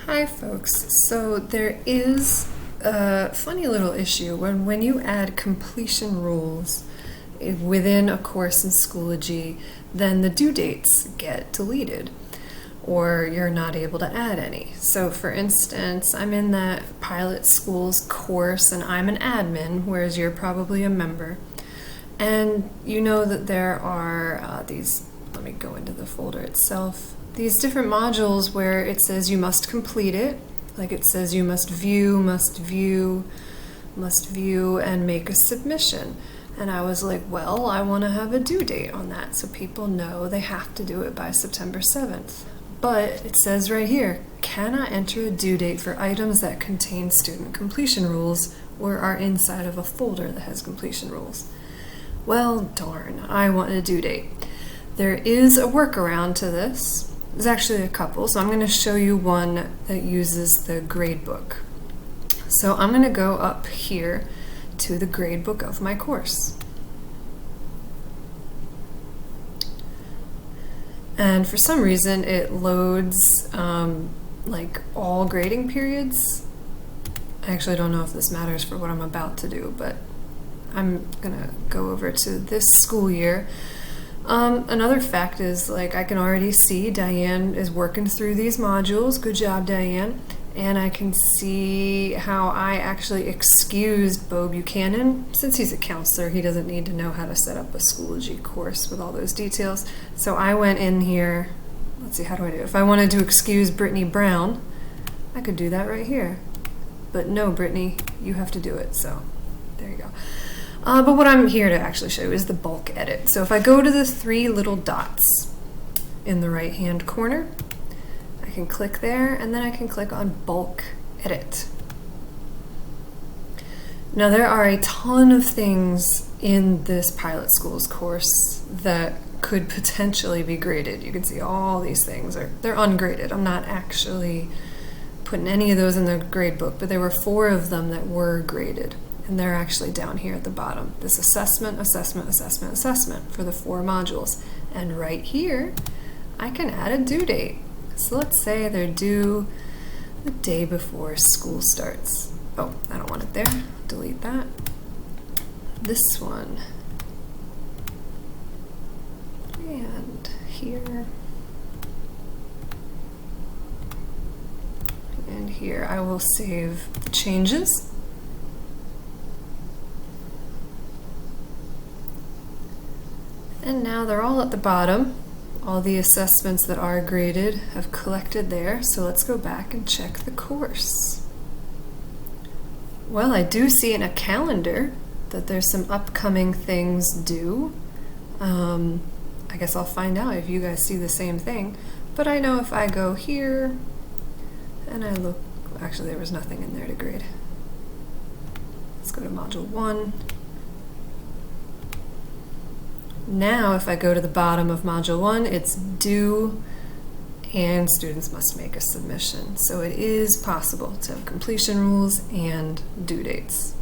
Hi folks, so there is a funny little issue when you add completion rules within a course in Schoology, then the due dates get deleted or you're not able to add any. So for instance, I'm in that Pilot Schools course and I'm an admin, whereas you're probably a member. And you know that there are these, let me go into the folder itself, these different modules where it says you must complete it. Like it says you must view, and make a submission. And I was like, well, I want to have a due date on that so people know they have to do it by September 7th. But it says right here, cannot enter a due date for items that contain student completion rules or are inside of a folder that has completion rules. Well, darn, I want a due date. There is a workaround to this. There's actually a couple, so I'm going to show you one that uses the gradebook. So I'm going to go up here to the gradebook of my course. And for some reason it loads like all grading periods. I actually don't know if this matters for what I'm about to do, but I'm gonna go over to this school year. Another fact is, like, I can already see Diane is working through these modules. Good job, Diane. And I can see how I actually excused Bo Buchanan. Since he's a counselor, he doesn't need to know how to set up a Schoology course with all those details. So I went in here, let's see, how do I do it? If I wanted to excuse Brittany Brown, I could do that right here. But no, Brittany, you have to do it, so there you go. But what I'm here to actually show you is the bulk edit. So if I go to the three little dots in the right-hand corner, I can click there, and then I can click on bulk edit. Now there are a ton of things in this Pilot Schools course that could potentially be graded. You can see all these things they're ungraded. I'm not actually putting any of those in the grade book, but there were 4 of them that were graded. And they're actually down here at the bottom. This assessment for the 4 modules. And right here, I can add a due date. So let's say they're due the day before school starts. Oh, I don't want it there. Delete that. This one. And here. And here I will save the changes. And now they're all at the bottom. All the assessments that are graded have collected there. So let's go back and check the course. Well, I do see in a calendar that there's some upcoming things due. I guess I'll find out if you guys see the same thing. But I know if I go here and I look, actually there was nothing in there to grade. Let's go to Module 1. Now, if I go to the bottom of Module 1, it's due and students must make a submission. So it is possible to have completion rules and due dates.